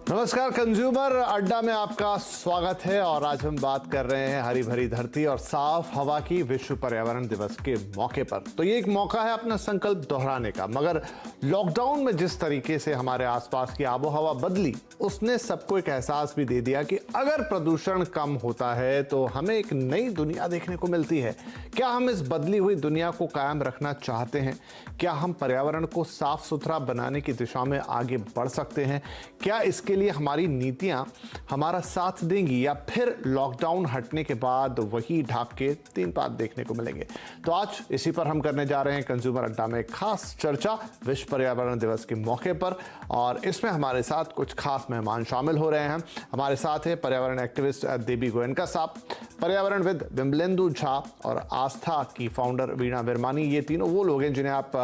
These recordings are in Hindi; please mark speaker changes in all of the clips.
Speaker 1: नमस्कार, कंज्यूमर अड्डा में आपका स्वागत है। और आज हम बात कर रहे हैं हरी भरी धरती और साफ हवा की विश्व पर्यावरण दिवस के मौके पर। तो ये एक मौका है अपना संकल्प दोहराने का। मगर लॉकडाउन में जिस तरीके से हमारे आसपास की आबोहवा बदली, उसने सबको एक एहसास भी दे दिया कि अगर प्रदूषण कम होता है तो हमें एक नई दुनिया देखने को मिलती है। क्या हम इस बदली हुई दुनिया को कायम रखना चाहते हैं? क्या हम पर्यावरण को साफ सुथरा बनाने की दिशा में आगे बढ़ सकते हैं? क्या इसके लिए हमारी नीतियां हमारा साथ देंगी, या फिर लॉकडाउन हटने के बाद वही ढाक के तीन पात देखने को मिलेंगे? तो आज इसी पर हम करने जा रहे हैं कंज्यूमर अड्डा में खास चर्चा विश्व पर्यावरण दिवस के मौके पर। और इसमें हमारे साथ कुछ खास मेहमान शामिल हो रहे हैं। हमारे साथ है पर्यावरण एक्टिविस्ट देबी गोयनका साहब, पर्यावरणविद विमलेंदु झा और आस्था की फाउंडर वीणा विरमानी। ये तीनों वो लोग हैं जिन्हें आप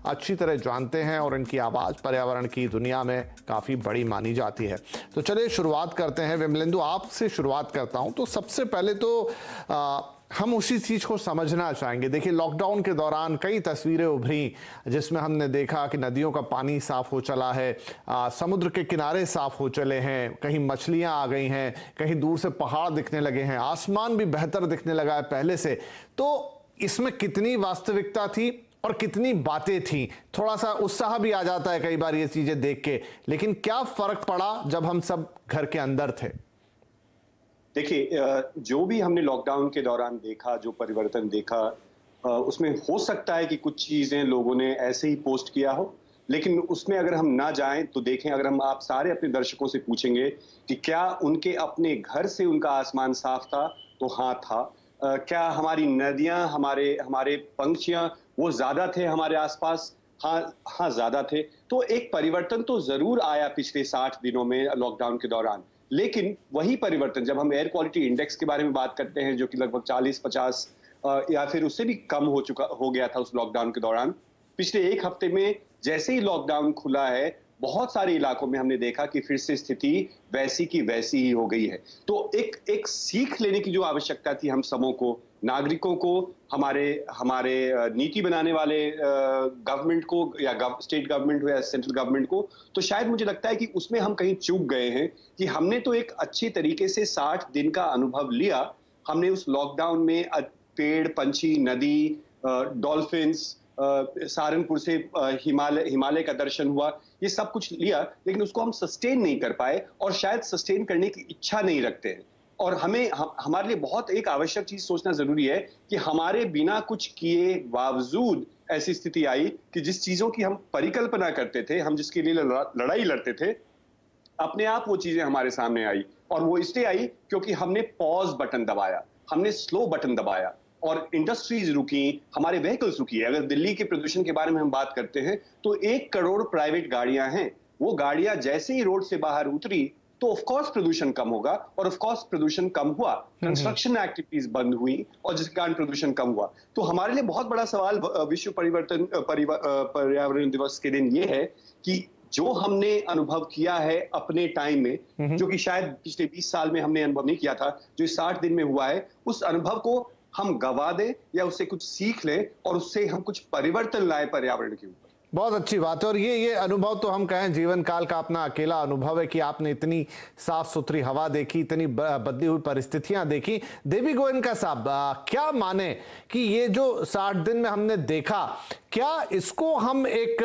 Speaker 1: अच्छी तरह जानते हैं और इनकी आवाज पर्यावरण की दुनिया में काफी बड़ी मानी जाती है। तो चलिए शुरुआत करते हैं। विमलेंदु, आपसे शुरुआत करता हूं। तो सबसे पहले तो हम उसी चीज को समझना चाहेंगे। देखिए, लॉकडाउन के दौरान कई तस्वीरें उभरी जिसमें हमने देखा कि नदियों का पानी साफ हो चला है, समुद्र के किनारे साफ हो चले हैं, कहीं मछलियां आ गई हैं, कहीं दूर से पहाड़ दिखने लगे हैं, आसमान भी बेहतर दिखने लगा है पहले से। तो इसमें कितनी वास्तविकता थी और कितनी बातें थी? थोड़ा सा उत्साह भी आ जाता है कई बार ये चीजें देख के, लेकिन क्या फर्क पड़ा जब हम सब घर के अंदर थे?
Speaker 2: देखिए, जो भी हमने लॉकडाउन के दौरान देखा, जो परिवर्तन देखा, उसमें हो सकता है कि कुछ चीजें लोगों ने ऐसे ही पोस्ट किया हो, लेकिन उसमें अगर हम ना जाएं तो देखें, अगर हम आप सारे अपने दर्शकों से पूछेंगे कि क्या उनके अपने घर से उनका आसमान साफ था, तो हाँ था। क्या हमारी नदियां, हमारे हमारे पंछियां वो ज्यादा थे हमारे आसपास? हाँ हाँ, ज्यादा थे। तो एक परिवर्तन तो जरूर आया पिछले 60 दिनों में लॉकडाउन के दौरान। लेकिन वही परिवर्तन जब हम एयर क्वालिटी इंडेक्स के बारे में बात करते हैं, जो कि लगभग 40-50 या फिर उससे भी कम हो गया था उस लॉकडाउन के दौरान, पिछले एक हफ्ते में जैसे ही लॉकडाउन खुला है, बहुत सारे इलाकों में हमने देखा कि फिर से स्थिति वैसी की वैसी ही हो गई है। तो एक एक सीख लेने की जो आवश्यकता थी हम सबों को, नागरिकों को, हमारे हमारे नीति बनाने वाले गवर्नमेंट को, या स्टेट गवर्नमेंट हो या सेंट्रल गवर्नमेंट को, तो शायद मुझे लगता है कि उसमें हम कहीं चूक गए हैं कि हमने तो एक अच्छे तरीके से 60 दिन का अनुभव लिया। हमने उस लॉकडाउन में पेड़, पंछी, नदी, डॉल्फिन्स, सहारनपुर से हिमालय का दर्शन हुआ, ये सब कुछ लिया, लेकिन उसको हम सस्टेन नहीं कर पाए और शायद सस्टेन करने की इच्छा नहीं रखते हैं। और हमारे लिए बहुत एक आवश्यक चीज सोचना जरूरी है कि हमारे बिना कुछ किए बावजूद ऐसी स्थिति आई कि जिस चीजों की हम परिकल्पना करते थे, हम जिसके लिए लड़ाई लड़ते थे, अपने आप वो चीजें हमारे सामने आई। और वो इसलिए आई क्योंकि हमने पॉज बटन दबाया, हमने स्लो बटन दबाया, और इंडस्ट्रीज रुकी, हमारे व्हीकल्स रुकी। अगर दिल्ली के प्रदूषण के बारे में हम बात करते हैं तो 1 करोड़ प्राइवेट गाड़ियां हैं। वो गाड़ियां जैसे ही रोड से बाहर उतरी तो ऑफ कोर्स प्रदूषण कम होगा, और ऑफ कोर्स प्रदूषण कम हुआ। कंस्ट्रक्शन एक्टिविटीज बंद हुई और जिसके कारण प्रदूषण कम हुआ। तो हमारे लिए बहुत बड़ा सवाल विश्व पर्यावरण दिवस के दिन ये है कि जो हमने अनुभव किया है अपने टाइम में, जो कि शायद पिछले 20 साल में हमने अनुभव नहीं किया था, जो इस 60 दिन में हुआ है, उस अनुभव को हम गवा दें या उससे कुछ सीख लें और उससे हम कुछ परिवर्तन लाए पर्यावरण के ऊपर।
Speaker 1: बहुत अच्छी बात है। और ये अनुभव तो हम कहें जीवन काल का अपना अकेला अनुभव है कि आपने इतनी साफ सुथरी हवा देखी, इतनी बदली हुई परिस्थितियां देखी। देबी गोयनका साहब, क्या माने कि ये जो 60 दिन में हमने देखा, क्या इसको हम एक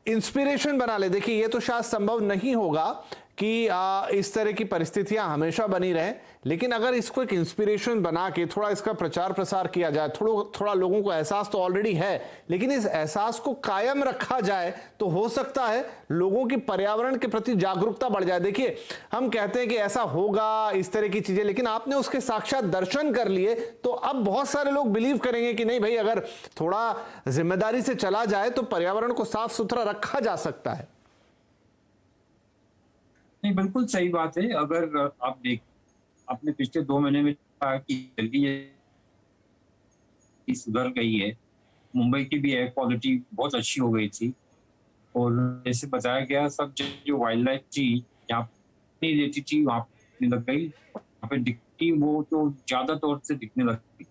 Speaker 1: इंस्पिरेशन बना ले? देखिए, ये तो शायद संभव नहीं होगा कि इस तरह की परिस्थितियां हमेशा बनी रहें, लेकिन अगर इसको एक इंस्पिरेशन बना के थोड़ा इसका प्रचार प्रसार किया जाए, थोड़ा लोगों को एहसास तो ऑलरेडी है, लेकिन इस एहसास को कायम रखा जाए, तो हो सकता है लोगों की पर्यावरण के प्रति जागरूकता बढ़ जाए। देखिए, हम कहते हैं कि ऐसा होगा, इस तरह की चीजें, लेकिन आपने उसके साक्षात दर्शन कर लिए, तो अब बहुत सारे लोग बिलीव करेंगे कि नहीं भाई, अगर थोड़ा जिम्मेदारी से चला जाए तो पर्यावरण को साफ सुथरा रखा जा सकता है।
Speaker 3: नहीं, बिल्कुल सही बात है। अगर आप देख, आपने पिछले 2 महीने में कहा कि दिल्ली सुधर गई है, मुंबई की भी एयर क्वालिटी बहुत अच्छी हो गई थी, और जैसे बताया गया, सब जो वाइल्ड लाइफ थी यहाँ नहीं रहती थी, वहाँ पे लग गई, वहाँ पे दिखती, वो तो ज्यादा तौर से दिखने लगती।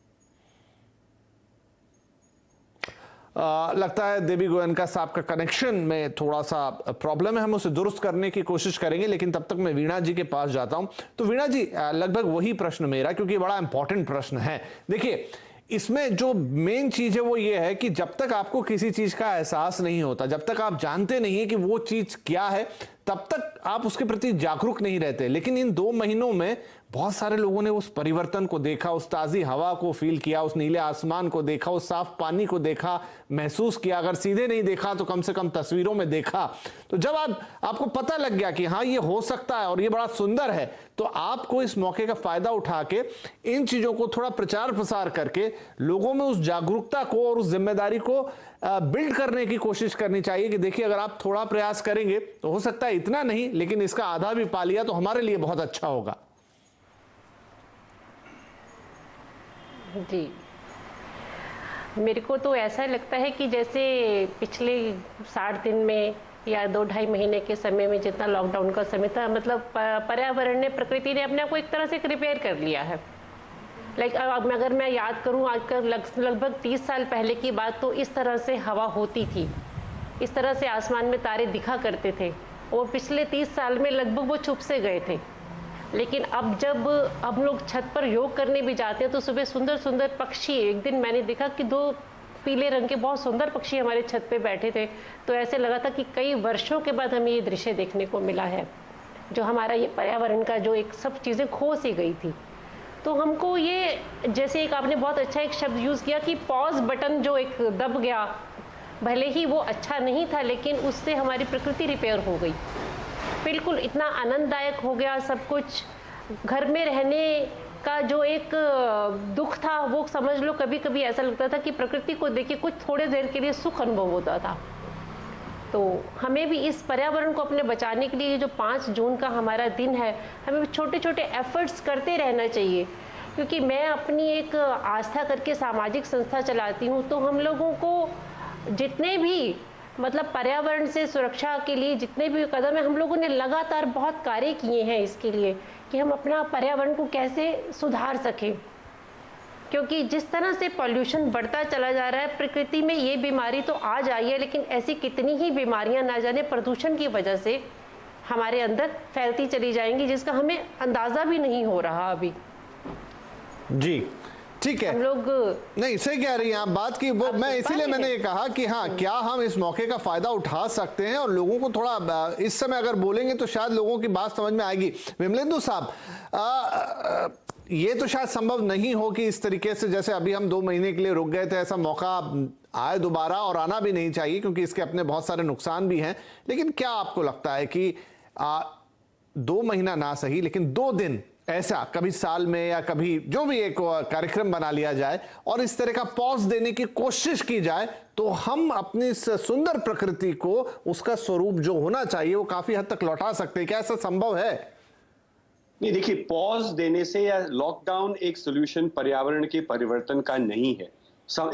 Speaker 1: लगता है देवी गोयनका साहब का कनेक्शन में थोड़ा सा प्रॉब्लम है, हम उसे दुरुस्त करने की कोशिश करेंगे, लेकिन तब तक मैं वीणा जी के पास जाता हूं। तो वीणा जी, लगभग वही प्रश्न मेरा, क्योंकि बड़ा इंपॉर्टेंट प्रश्न है। देखिए, इसमें जो मेन चीज है वो ये है कि जब तक आपको किसी चीज का एहसास नहीं होता, जब तक आप जानते नहीं है कि वो चीज क्या है, तब तक आप उसके प्रति जागरूक नहीं रहते। लेकिन इन 2 महीनों में बहुत सारे लोगों ने उस परिवर्तन को देखा, उस ताजी हवा को फील किया, उस नीले आसमान को देखा, उस साफ पानी को देखा, महसूस किया। अगर सीधे नहीं देखा तो कम से कम तस्वीरों में देखा। तो जब आपको पता लग गया कि हाँ ये हो सकता है और ये बड़ा सुंदर है, तो आपको इस मौके का फायदा उठा के इन चीजों को थोड़ा प्रचार प्रसार करके लोगों में उस जागरूकता को और उस जिम्मेदारी को बिल्ड करने की कोशिश करनी चाहिए कि देखिए, अगर आप थोड़ा प्रयास करेंगे तो हो सकता है इतना नहीं, लेकिन इसका आधा भी पा लिया तो हमारे लिए बहुत अच्छा होगा।
Speaker 4: जी, मेरे को तो ऐसा लगता है कि जैसे पिछले 60 दिन में या 2-2.5 महीने के समय में जितना लॉकडाउन का समय था, मतलब पर्यावरण ने, प्रकृति ने अपने आप को एक तरह से रिपेयर कर लिया है। अब अगर मैं याद करूं, आजकल लगभग 30 साल पहले की बात, तो इस तरह से हवा होती थी, इस तरह से आसमान में तारे दिखा करते थे, और पिछले 30 साल में लगभग वो छुप से गए थे। लेकिन अब जब हम लोग छत पर योग करने भी जाते हैं तो सुबह सुंदर सुंदर पक्षी, एक दिन मैंने देखा कि 2 पीले रंग के बहुत सुंदर पक्षी हमारे छत पे बैठे थे। तो ऐसे लगा था कि कई वर्षों के बाद हमें ये दृश्य देखने को मिला है, जो हमारा ये पर्यावरण का जो एक सब चीज़ें खो सी गई थी। तो हमको ये, जैसे एक आपने बहुत अच्छा एक शब्द यूज़ किया कि पॉज बटन जो एक दब गया, भले ही वो अच्छा नहीं था, लेकिन उससे हमारी प्रकृति रिपेयर हो गई। बिल्कुल इतना आनंददायक हो गया सब कुछ। घर में रहने का जो एक दुख था, वो समझ लो, कभी कभी ऐसा लगता था कि प्रकृति को देखिए कुछ थोड़े देर के लिए सुख अनुभव होता था। तो हमें भी इस पर्यावरण को अपने बचाने के लिए जो 5 जून का हमारा दिन है, हमें छोटे छोटे एफर्ट्स करते रहना चाहिए। क्योंकि मैं अपनी एक आस्था करके सामाजिक संस्था चलाती हूँ, तो हम लोगों को जितने भी, मतलब पर्यावरण से सुरक्षा के लिए जितने भी कदम है, हम लोगों ने लगातार बहुत कार्य किए हैं इसके लिए कि हम अपना पर्यावरण को कैसे सुधार सकें। क्योंकि जिस तरह से पॉल्यूशन बढ़ता चला जा रहा है, प्रकृति में ये बीमारी तो आ जाई है, लेकिन ऐसी कितनी ही बीमारियां ना जाने प्रदूषण की वजह से हमारे अंदर फैलती चली जाएंगी, जिसका हमें अंदाजा भी नहीं हो रहा अभी।
Speaker 1: जी ठीक है,
Speaker 4: हम लोग
Speaker 1: नहीं सही कह रही हैं आप बात की, वो मैं इसीलिए मैंने ये कहा कि हाँ, क्या हम इस मौके का फायदा उठा सकते हैं और लोगों को थोड़ा इस समय अगर बोलेंगे तो शायद लोगों की बात समझ में आएगी। विमलेंदु साहब, ये तो शायद संभव नहीं हो कि इस तरीके से, जैसे अभी हम 2 महीने के लिए रुक गए थे, ऐसा मौका आए दोबारा, और आना भी नहीं चाहिए क्योंकि इसके अपने बहुत सारे नुकसान भी हैं। लेकिन क्या आपको लगता है कि 2 महीना ना सही, लेकिन 2 दिन ऐसा कभी साल में या कभी जो भी एक कार्यक्रम बना लिया जाए और इस तरह का पॉज देने की कोशिश की जाए, तो हम अपनी इस सुंदर प्रकृति को, उसका स्वरूप जो होना चाहिए, वो काफी हद तक लौटा सकते हैं? क्या ऐसा संभव है?
Speaker 2: नहीं, देखिए, पॉज देने से या लॉकडाउन एक सोल्यूशन पर्यावरण के परिवर्तन का नहीं है।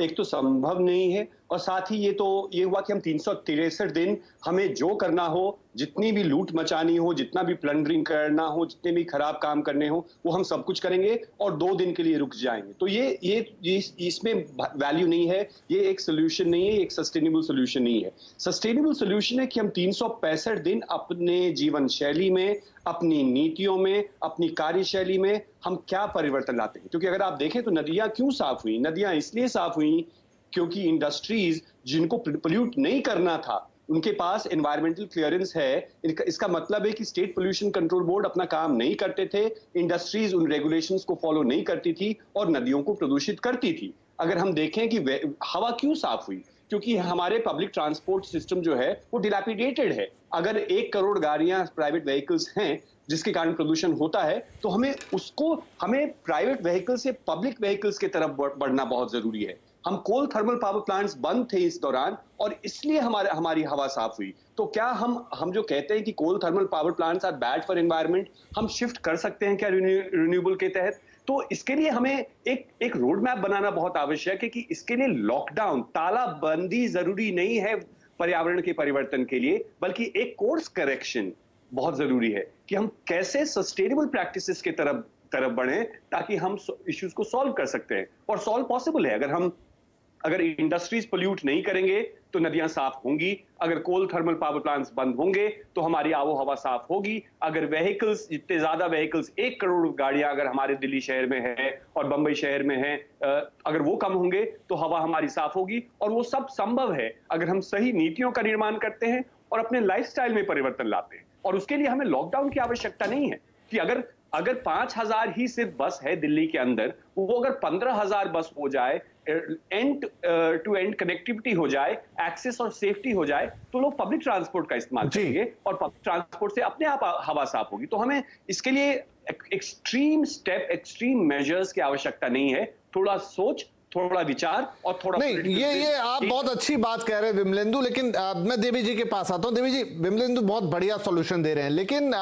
Speaker 2: एक तो संभव नहीं है, और साथ ही ये हुआ कि हम 363 दिन हमें जो करना हो, जितनी भी लूट मचानी हो, जितना भी प्लंडरिंग करना हो, जितने भी खराब काम करने हो, वो हम सब कुछ करेंगे और 2 दिन के लिए रुक जाएंगे। तो ये इसमें वैल्यू नहीं है, ये एक सोल्यूशन नहीं है, एक सस्टेनेबल सोल्यूशन नहीं है। सस्टेनेबल सोल्यूशन है कि हम 365 दिन अपने जीवन शैली में, अपनी नीतियों में, अपनी कार्यशैली में हम क्या परिवर्तन लाते हैं। क्योंकि अगर आप देखें तो नदियां क्यों साफ हुई? नदियां इसलिए साफ हुई क्योंकि इंडस्ट्रीज जिनको पोल्यूट नहीं करना था, उनके पास एनवायरमेंटल क्लियरेंस है। इसका मतलब है कि स्टेट पोल्यूशन कंट्रोल बोर्ड अपना काम नहीं करते थे, इंडस्ट्रीज उन रेगुलेशंस को फॉलो नहीं करती थी और नदियों को प्रदूषित करती थी। अगर हम देखें कि हवा क्यों साफ हुई, क्योंकि हमारे पब्लिक ट्रांसपोर्ट सिस्टम जो है वो डिलैपिडेटेड है। अगर 1 करोड़ गाड़ियां, प्राइवेट व्हीकल्स हैं जिसके कारण प्रदूषण होता है, तो हमें प्राइवेट व्हीकल से पब्लिक व्हीकल्स की तरफ बढ़ना बहुत जरूरी है। हम कोल थर्मल पावर प्लांट्स बंद थे इस दौरान, और इसलिए हमारी हवा साफ हुई। तो क्या हम जो कहते हैं कि coal thermal power plants are bad for environment, हम शिफ्ट कर सकते हैं क्या रिन्यूएबल के तहत? तो इसके लिए हमें एक रोड मैप बनाना बहुत आवश्यक है कि इसके लिए लॉकडाउन, तालाबंदी जरूरी नहीं है पर्यावरण के परिवर्तन के लिए, बल्कि एक कोर्स करेक्शन बहुत जरूरी है कि हम कैसे सस्टेनेबल प्रैक्टिसेस के तरफ बढ़े, ताकि हम इश्यूज को सॉल्व कर सकते हैं। और सॉल्व पॉसिबल है अगर हम अगर इंडस्ट्रीज पोल्यूट नहीं करेंगे तो नदियां साफ होंगी, अगर कोल थर्मल पावर प्लांट्स बंद होंगे तो हमारी आबो हवा साफ होगी, अगर व्हीकल्स, जितने ज्यादा व्हीकल्स, 1 करोड़ गाड़ियां अगर हमारे दिल्ली शहर में है और बंबई शहर में है, अगर वो कम होंगे तो हवा हमारी साफ होगी। और वो सब संभव है अगर हम सही नीतियों का निर्माण करते हैं और अपने लाइफस्टाइल में परिवर्तन लाते हैं। और उसके लिए हमें लॉकडाउन की आवश्यकता नहीं है कि अगर 5,000 ही सिर्फ बस है दिल्ली के अंदर, वो अगर 15,000 बस हो जाए, एंड टू एंड कनेक्टिविटी हो जाए, एक्सेस और सेफ्टी हो जाए, तो लोग पब्लिक ट्रांसपोर्ट का इस्तेमाल करेंगे और पब्लिक ट्रांसपोर्ट से अपने आप हवा साफ होगी। तो हमें इसके लिए एक्सट्रीम स्टेप, एक्सट्रीम मेजर्स की आवश्यकता नहीं है। थोड़ा सोच, थोड़ा विचार और थोड़ा
Speaker 1: नहीं, ये आप बहुत अच्छी बात कह रहे हैं विमलेंदु, लेकिन मैं देवी जी के पास आता हूं। देवी जी, विमलेंदु बहुत बढ़िया सॉल्यूशन दे रहे हैं, लेकिन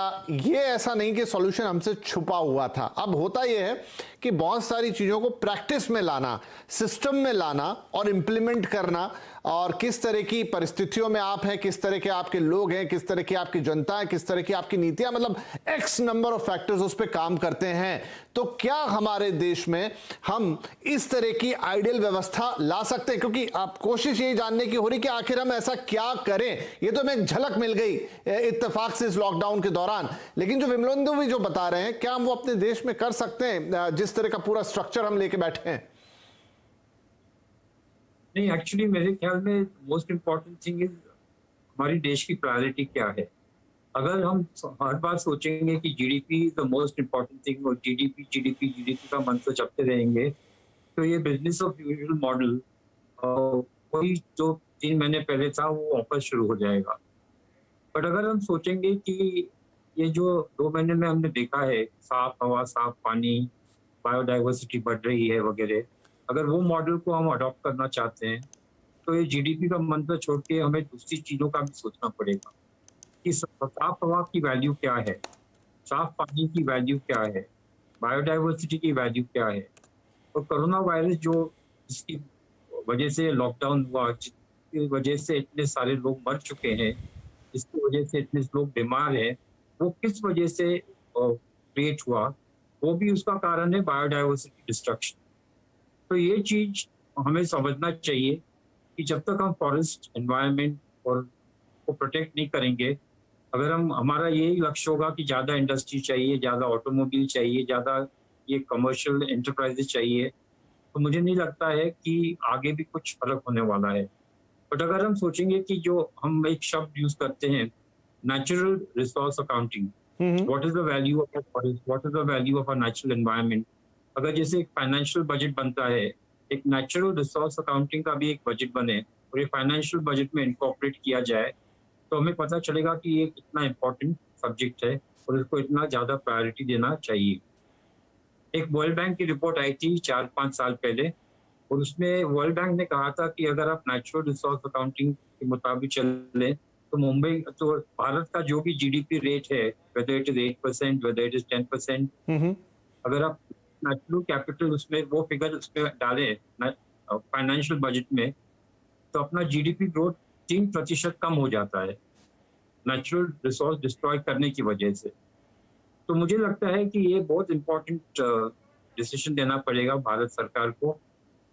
Speaker 1: ये ऐसा नहीं कि सॉल्यूशन हमसे छुपा हुआ था। अब होता यह है कि बहुत सारी चीजों को प्रैक्टिस में लाना, सिस्टम में लाना और इंप्लीमेंट करना, और किस तरह की परिस्थितियों में आप हैं, किस तरह के आपके लोग हैं, किस तरह की आपकी जनता है, किस तरह की आपकी नीतियां, मतलब एक्स नंबर ऑफ फैक्टर्स उस पर काम करते हैं। तो क्या हमारे देश में हम इस तरह की आइडियल व्यवस्था ला सकते हैं? क्योंकि आप कोशिश यही जानने की हो रही कि आखिर हम ऐसा क्या करें। ये तो हमें एक झलक मिल गई इत्तेफाक से इस लॉकडाउन के दौरान, लेकिन जो विमलेंदु भी जो बता रहे हैं, क्या हम वो अपने देश में कर सकते हैं जिस तरह का पूरा स्ट्रक्चर हम लेके बैठे हैं?
Speaker 3: नहीं, एक्चुअली मेरे ख्याल में मोस्ट इम्पोर्टेंट थिंग इज हमारी देश की प्रायोरिटी क्या है। अगर हम हर बार सोचेंगे कि GDP is the most important thing और जीडीपी का मंत्र जपते रहेंगे, तो ये बिजनेस ऑफ यूजुअल मॉडल वही जो 3 महीने पहले था वो वापस शुरू हो जाएगा। बट अगर हम सोचेंगे कि ये जो 2 महीने में हमने देखा है, साफ हवा, साफ पानी, बायोडाइवर्सिटी बढ़ रही है वगैरह, अगर वो मॉडल को हम अडॉप्ट करना चाहते हैं तो ये जीडीपी का मंत्र छोड़ के हमें दूसरी चीज़ों का भी सोचना पड़ेगा कि साफ हवा की वैल्यू क्या है, साफ पानी की वैल्यू क्या है, बायोडाइवर्सिटी की वैल्यू क्या है। और कोरोना वायरस जो जिसकी वजह से लॉकडाउन हुआ, जिसकी वजह से इतने सारे लोग मर चुके हैं, जिसकी वजह से इतने लोग बीमार हैं, वो किस वजह से क्रिएट हुआ, वो भी उसका कारण है बायोडाइवर्सिटी डिस्ट्रक्शन। तो ये चीज हमें समझना चाहिए कि जब तक हम फॉरेस्ट एनवायरनमेंट और को प्रोटेक्ट नहीं करेंगे, अगर हमारा यही लक्ष्य होगा कि ज़्यादा इंडस्ट्री चाहिए, ज़्यादा ऑटोमोबाइल चाहिए, ज़्यादा ये कमर्शियल एंटरप्राइजेस चाहिए, तो मुझे नहीं लगता है कि आगे भी कुछ फर्क होने वाला है। बट अगर हम सोचेंगे कि जो हम एक शब्द यूज करते हैं, natural resource accounting, what is the value of forest, what is the value of a natural environment. अगर जैसे एक फाइनेंशियल बजट बनता है, एक नेचुरल रिसोर्स अकाउंटिंग का भी एक बजट बने और ये फाइनेंशियल बजट में इनकॉर्पोरेट किया जाए, तो हमें पता चलेगा कि ये कितना इम्पोर्टेंट सब्जेक्ट है और इसको इतना ज़्यादा प्रायोरिटी देना चाहिए। एक वर्ल्ड बैंक की रिपोर्ट आई थी 4-5 साल पहले, और उसमें वर्ल्ड बैंक ने कहा था कि अगर आप नेचुरल रिसोर्स अकाउंटिंग के मुताबिक चलें तो मुंबई, तो भारत का जो भी जीडीपी रेट है, whether it is 8%, whether it is 10%, अगर आप नेचुरल कैपिटल उसमें वो फिगर उसमें डालें फाइनेंशियल बजट में, तो अपना जीडीपी ग्रोथ 3% कम हो जाता है नेचुरल रिसोर्स डिस्ट्रॉय करने की वजह से। तो मुझे लगता है कि ये बहुत इम्पोर्टेंट डिसीजन देना पड़ेगा भारत सरकार को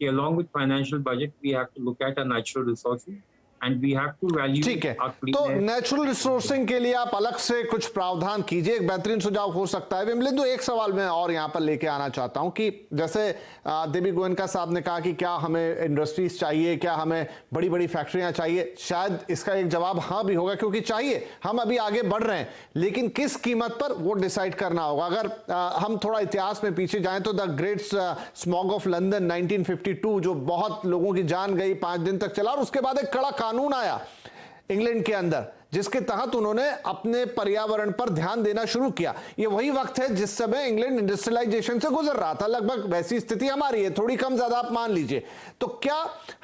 Speaker 3: कि along with financial budget we have to look at a natural resources and we have to value.
Speaker 1: ठीक है, तो नेचुरल रिसोर्सिंग के लिए आप अलग से कुछ प्रावधान कीजिए, एक बेहतरीन सुझाव हो सकता है। विमलेंदु, एक सवाल मैं और यहां पर लेके आना चाहता हूं कि जैसे देवी गोयनका साहब ने कहा कि क्या हमें इंडस्ट्रीज चाहिए, क्या हमें बड़ी बड़ी फैक्ट्रियां चाहिए, शायद इसका एक जवाब हाँ भी होगा, क्योंकि चाहिए, हम अभी आगे बढ़ रहे हैं, लेकिन किस कीमत पर वो डिसाइड करना होगा। अगर हम थोड़ा इतिहास में पीछे जाएं तो the great smog of London 1952, जो बहुत लोगों की जान गई, 5 दिन तक चला, और उसके बाद एक कड़ा कानून आया इंग्लैंड के अंदर जिसके तहत उन्होंने अपने पर्यावरण पर ध्यान देना शुरू किया। ये वही वक्त है जिस समय इंग्लैंड इंडस्ट्रियलाइजेशन से गुजर रहा था, लगभग वैसी स्थिति हमारी है, थोड़ी कम ज्यादा आप मान लीजिए। तो क्या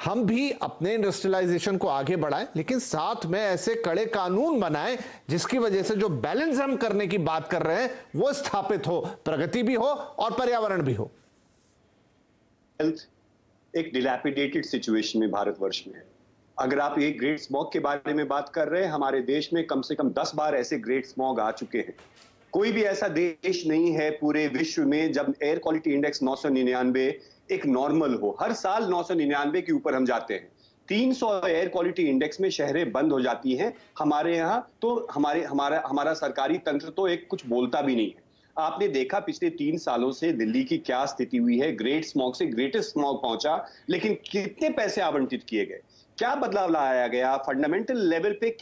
Speaker 1: हम भी अपने इंडस्ट्रियलाइजेशन को आगे बढ़ाएं, लेकिन साथ में ऐसे कड़े कानून बनाएं जिसकी वजह से जो बैलेंस हम करने की बात कर रहे हैं वो स्थापित हो, प्रगति भी हो और पर्यावरण भी हो।
Speaker 2: हेल्थ एक डिलैपिडेटेड सिचुएशन में भारतवर्ष में है। अगर आप ये ग्रेट स्मॉग के बारे में बात कर रहे हैं, हमारे देश में कम से कम 10 बार ऐसे ग्रेट स्मॉग आ चुके हैं। कोई भी ऐसा देश नहीं है पूरे विश्व में जब एयर क्वालिटी इंडेक्स 999 एक नॉर्मल हो। हर साल 999 के ऊपर हम जाते हैं। 300 एयर क्वालिटी इंडेक्स में शहरें बंद हो जाती हैं हमारे यहाँ, तो हमारा सरकारी तंत्र तो एक कुछ बोलता भी नहीं है। आपने देखा पिछले 3 सालों से दिल्ली की क्या स्थिति हुई है, ग्रेट स्मॉग से ग्रेटेस्ट स्मॉग पहुंचा, लेकिन कितने पैसे आवंटित किए गए, क्या बदलाव लाया गया फंडामेंटल लेवल पे?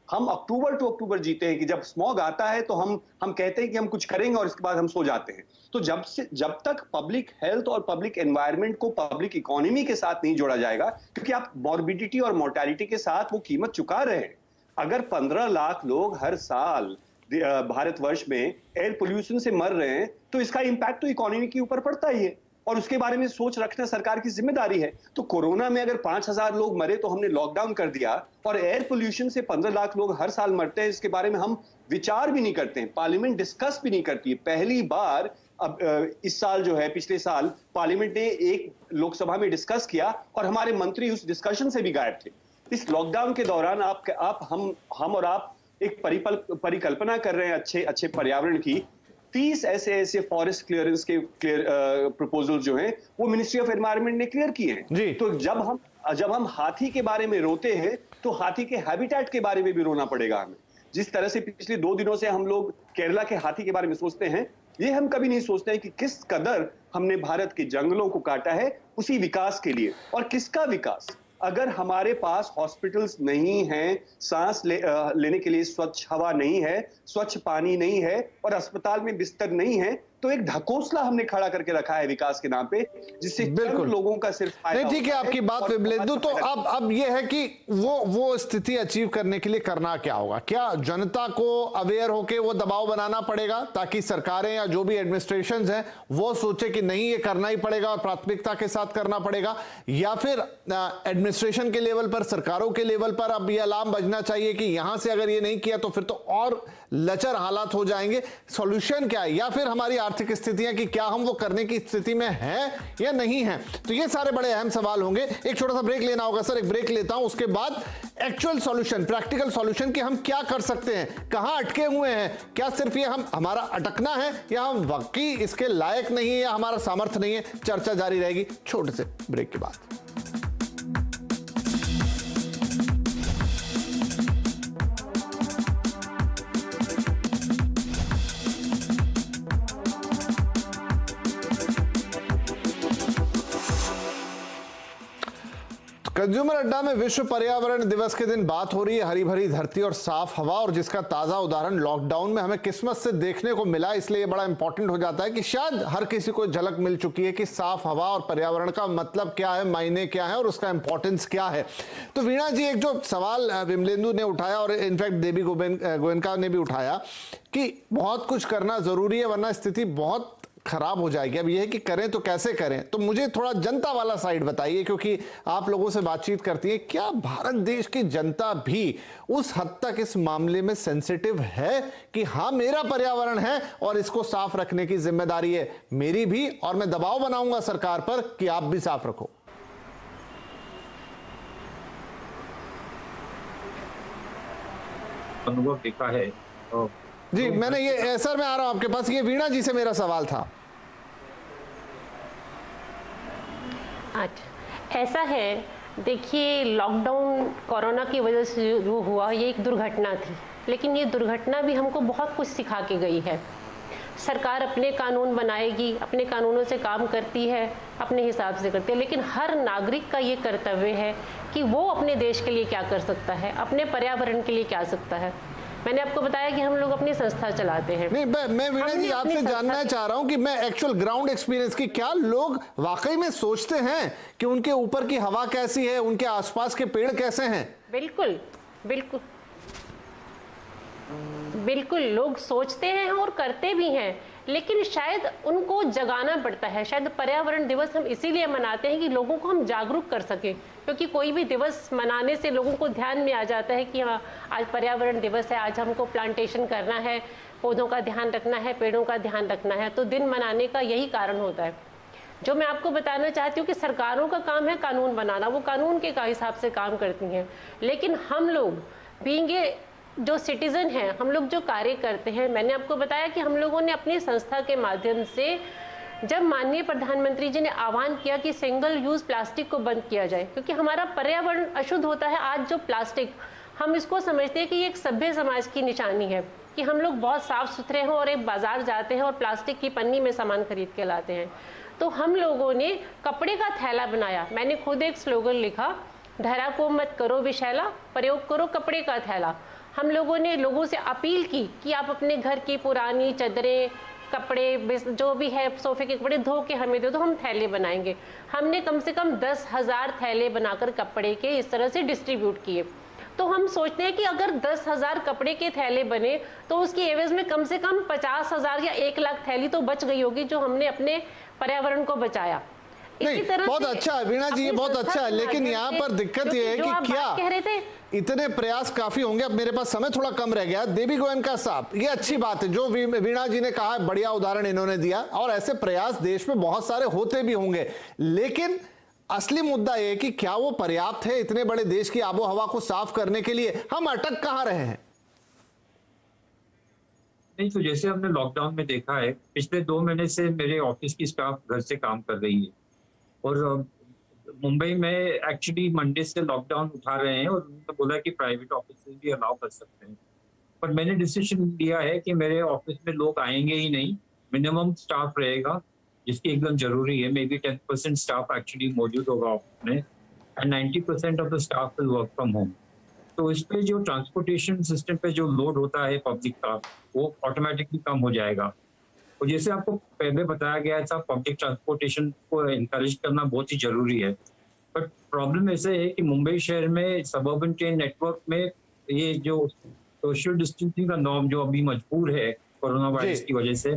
Speaker 2: हम अक्टूबर टू अक्टूबर जीते हैं कि जब स्मॉग आता है तो हम कहते हैं कि हम कुछ करेंगे और इसके बाद हम सो जाते हैं। तो जब तक पब्लिक हेल्थ और पब्लिक एनवायरनमेंट को पब्लिक इकोनॉमी के साथ नहीं जोड़ा जाएगा, क्योंकि आप मॉर्बिडिटी और मोर्टेलिटी के साथ वो कीमत चुका रहे हैं। अगर 15 लाख लोग हर साल भारतवर्ष में एयर पोल्यूशन से मर रहे हैं, तो इसका इंपैक्ट तो इकोनॉमी के ऊपर पड़ता ही है और उसके बारे में सोच रखना सरकार की जिम्मेदारी है। तो कोरोना में अगर 5000 लोग मरे तो हमने लॉकडाउन कर दिया, और एयर पोल्यूशन से 15 लाख लोग हर साल मरते हैं, इसके बारे में हम विचार भी नहीं करते हैं, पार्लियामेंट डिस्कस भी नहीं करती है। पहली बार अब इस साल जो है, पिछले साल पार्लियामेंट ने एक लोकसभा में डिस्कस किया और हमारे मंत्री उस डिस्कशन से भी गायब थे। इस लॉकडाउन के दौरान हम और आप एक परिकल्पना कर रहे हैं अच्छे पर्यावरण की। 30 ऐसे फॉरेस्ट क्लियरेंस के प्रपोजल जो हैं वो मिनिस्ट्री ऑफ एनवायरनमेंट ने क्लियर किए हैं। तो जब हम हाथी के बारे में रोते हैं तो हाथी के हैबिटेट के बारे में भी रोना पड़ेगा हमें। जिस तरह से पिछले 2 दिनों से हम लोग केरला के हाथी के बारे में सोचते हैं, ये हम कभी नहीं सोचते हैं कि किस कदर हमने भारत के जंगलों को काटा है उसी विकास के लिए। और किसका विकास? अगर हमारे पास हॉस्पिटल्स नहीं हैं, सांस लेने के लिए स्वच्छ हवा नहीं है, स्वच्छ पानी नहीं है और अस्पताल में बिस्तर नहीं है, तो एक ढकोसला हमने खड़ा करके रखा है विकास के नाम पे, जिससे चंद लोगों का सिर्फ फायदा।
Speaker 1: नहीं, ठीक है आपकी बात विमलेंदु। तो अब ये है कि वो स्थिति अचीव करने के लिए करना क्या होगा? क्या जनता को अवेयर होके वो दबाव बनाना पड़ेगा ताकि सरकारें या जो भी एडमिनिस्ट्रेशंस हैं वो सोचे कि नहीं ये करना ही पड़ेगा और प्राथमिकता के साथ करना पड़ेगा, या फिर एडमिनिस्ट्रेशन के लेवल पर, सरकारों के लेवल पर अब ये अलार्म बजना चाहिए कि यहां से अगर ये नहीं किया तो फिर तो और लचर हालात हो जाएंगे? सॉल्यूशन क्या है? या फिर हमारी आर्थिक स्थितियां कि क्या हम वो करने की स्थिति में हैं या नहीं हैं? तो ये सारे बड़े अहम सवाल होंगे। एक छोटा सा ब्रेक लेना होगा सर, एक ब्रेक लेता हूं, उसके बाद एक्चुअल सॉल्यूशन, प्रैक्टिकल सॉल्यूशन कि हम क्या कर सकते हैं, कहां अटके हुए हैं, क्या सिर्फ ये हमारा अटकना है या हम वाकई इसके लायक नहीं है या हमारा सामर्थ्य नहीं है? चर्चा जारी रहेगी छोटे से ब्रेक के बाद। कंज्यूमर अड्डा में विश्व पर्यावरण दिवस के दिन बात हो रही है हरी भरी धरती और साफ हवा, और जिसका ताजा उदाहरण लॉकडाउन में हमें किस्मत से देखने को मिला। इसलिए बड़ा इंपॉर्टेंट हो जाता है कि शायद हर किसी को झलक मिल चुकी है कि साफ हवा और पर्यावरण का मतलब क्या है, मायने क्या है और उसका इंपॉर्टेंस क्या है। तो वीणा जी, एक जो सवाल विमलेंदु ने उठाया और इनफैक्ट देवी गोयनका ने भी उठाया कि बहुत कुछ करना जरूरी है वरना स्थिति बहुत खराब हो जाएगी। अब यह है कि करें तो कैसे करें? तो मुझे थोड़ा जनता वाला साइड बताइए, क्योंकि आप लोगों से बातचीत करती है। क्या भारत देश की जनता भी उस हद तक इस मामले में सेंसिटिव है कि हाँ, मेरा पर्यावरण है और इसको साफ रखने की जिम्मेदारी है मेरी भी, और मैं दबाव बनाऊंगा सरकार पर कि आप भी साफ रखो?
Speaker 3: अनुभव देखा है
Speaker 1: जी, मैंने ये सर मैं आ रहा हूं आपके पास, ये वीणा जी से मेरा सवाल था।
Speaker 4: अच्छा, ऐसा है, देखिए लॉकडाउन कोरोना की वजह से जो हुआ ये एक दुर्घटना थी, लेकिन ये दुर्घटना भी हमको बहुत कुछ सिखा के गई है। सरकार अपने कानून बनाएगी, अपने कानूनों से काम करती है, अपने हिसाब से करती है, लेकिन हर नागरिक का ये कर्तव्य है कि वो अपने देश के लिए क्या कर सकता है, अपने पर्यावरण के लिए क्या सकता है। मैंने आपको बताया कि हम लोग अपनी संस्था चलाते हैं।
Speaker 1: नहीं, मैं वीणा जी आपसे जानना चाह रहा हूं कि मैं एक्चुअल ग्राउंड एक्सपीरियंस की, क्या लोग वाकई में सोचते हैं कि उनके ऊपर की हवा कैसी है, उनके आसपास के पेड़ कैसे हैं?
Speaker 4: बिल्कुल बिल्कुल बिल्कुल, लोग सोचते हैं और करते भी हैं, लेकिन शायद उनको जगाना पड़ता है। शायद पर्यावरण दिवस हम इसीलिए मनाते हैं कि लोगों को हम जागरूक कर सकें, क्योंकि कोई भी दिवस मनाने से लोगों को ध्यान में आ जाता है कि हाँ, आज पर्यावरण दिवस है, आज हमको प्लांटेशन करना है, पौधों का ध्यान रखना है, पेड़ों का ध्यान रखना है। तो दिन मनाने का यही कारण होता है। जो मैं आपको बताना चाहती हूँ कि सरकारों का काम है कानून बनाना, वो कानून के हिसाब से काम करती हैं, लेकिन हम लोग बीइंग जो सिटीजन हैं, हम लोग जो कार्य करते हैं, मैंने आपको बताया कि हम लोगों ने अपनी संस्था के माध्यम से जब माननीय प्रधानमंत्री जी ने आह्वान किया कि सिंगल यूज प्लास्टिक को बंद किया जाए, क्योंकि हमारा पर्यावरण अशुद्ध होता है। आज जो प्लास्टिक, हम इसको समझते हैं कि ये एक सभ्य समाज की निशानी है कि हम लोग बहुत साफ सुथरे हैं और एक बाजार जाते हैं और प्लास्टिक की पन्नी में सामान खरीद के लाते हैं। तो हम लोगों ने कपड़े का थैला बनाया। मैंने खुद एक स्लोगन लिखा, धरा को मत करो विशैला, प्रयोग करो कपड़े का थैला। हम लोगों ने लोगों से अपील की कि आप अपने घर की पुरानी चादरें, कपड़े जो भी है, सोफे के कपड़े धो के हमें दे दो, हम थैले बनाएंगे। हमने कम से कम 10,000 थैले बनाकर कपड़े के इस तरह से डिस्ट्रीब्यूट किए। तो हम सोचते हैं कि अगर 10,000 कपड़े के थैले बने तो उसकी एवज में कम से कम 50,000 या 1 लाख थैली तो बच गई होगी, जो हमने अपने पर्यावरण को बचाया।
Speaker 1: नहीं, बहुत अच्छा है वीणा जी, ये बहुत अच्छा है, लेकिन यहाँ पर दिक्कत ये है कि क्या
Speaker 4: कह रहे थे,
Speaker 1: इतने प्रयास काफी होंगे? अब मेरे पास समय थोड़ा कम रह गया। देवी गोयनका साहब, ये अच्छी बात है जो वीणा जी ने कहा, बढ़िया उदाहरण इन्होंने दिया, और ऐसे प्रयास देश में बहुत सारे होते भी होंगे, लेकिन असली मुद्दा ये कि क्या वो पर्याप्त है इतने बड़े देश की आबो हवा को साफ करने के लिए? हम अटक कहाँ रहे हैं?
Speaker 3: नहीं, तो जैसे हमने लॉकडाउन में देखा है, पिछले 2 महीने से मेरे ऑफिस की स्टाफ घर से काम कर रही है, और मुंबई में एक्चुअली मंडे से लॉकडाउन उठा रहे हैं, और उन्होंने बोला कि प्राइवेट ऑफिस भी अलाउ कर सकते हैं। पर मैंने डिसीजन लिया है कि मेरे ऑफिस में लोग आएंगे ही नहीं, मिनिमम स्टाफ रहेगा, जिसकी एकदम जरूरी है। मे बी 10% स्टाफ एक्चुअली मौजूद होगा ऑफिस में, and 90% of the staff will work from home. तो इस पे जो ट्रांसपोर्टेशन सिस्टम पे जो लोड होता है पब्लिक का, वो ऑटोमेटिकली कम हो जाएगा। और जैसे आपको पहले बताया गया था, पब्लिक ट्रांसपोर्टेशन को एनकरेज करना बहुत ही जरूरी है। बट प्रॉब्लम ऐसे है कि मुंबई शहर में सबअर्बन ट्रेन नेटवर्क में ये जो सोशल डिस्टेंसिंग का नॉर्म जो अभी मजबूर है कोरोना वायरस की वजह से,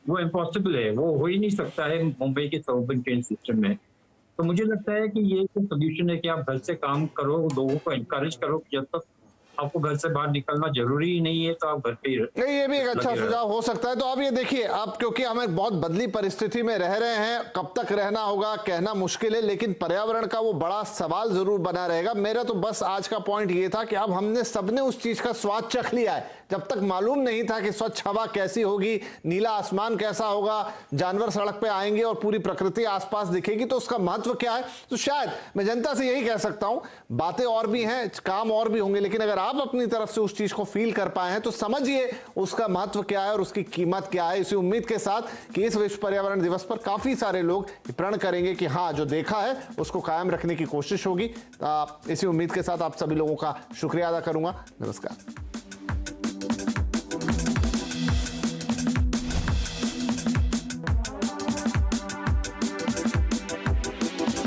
Speaker 3: वो इम्पॉसिबल है, वो हो ही नहीं सकता है मुंबई के सबअर्बन ट्रेन सिस्टम में। तो मुझे लगता है कि ये एक सोल्यूशन है कि आप घर से काम करो, लोगों को एनकरेज करो कि जब तक आपको घर से बाहर निकलना जरूरी ही नहीं है तो आप घर पे ही
Speaker 1: नहीं, ये भी एक अच्छा सुझाव हो सकता है। तो आप ये देखिए, आप क्योंकि हम एक बहुत बदली परिस्थिति में रह रहे हैं, कब तक रहना होगा कहना मुश्किल है, लेकिन पर्यावरण का वो बड़ा सवाल जरूर बना रहेगा। मेरा तो बस आज का पॉइंट ये था कि अब हमने सबने उस चीज का स्वाद चख लिया है। जब तक मालूम नहीं था कि स्वच्छ हवा कैसी होगी, नीला आसमान कैसा होगा, जानवर सड़क पे आएंगे और पूरी प्रकृति आसपास दिखेगी, तो उसका महत्व क्या है। तो शायद मैं जनता से यही कह सकता हूं, बातें और भी हैं, काम और भी होंगे, लेकिन अगर आप अपनी तरफ से उस चीज को फील कर पाए हैं तो समझिए उसका महत्व क्या है और उसकी कीमत क्या है। इसी उम्मीद के साथ कि इस विश्व पर्यावरण दिवस पर काफी सारे लोग प्रण करेंगे कि हाँ, जो देखा है उसको कायम रखने की कोशिश होगी। इसी उम्मीद के साथ आप सभी लोगों का शुक्रिया अदा करूंगा। नमस्कार।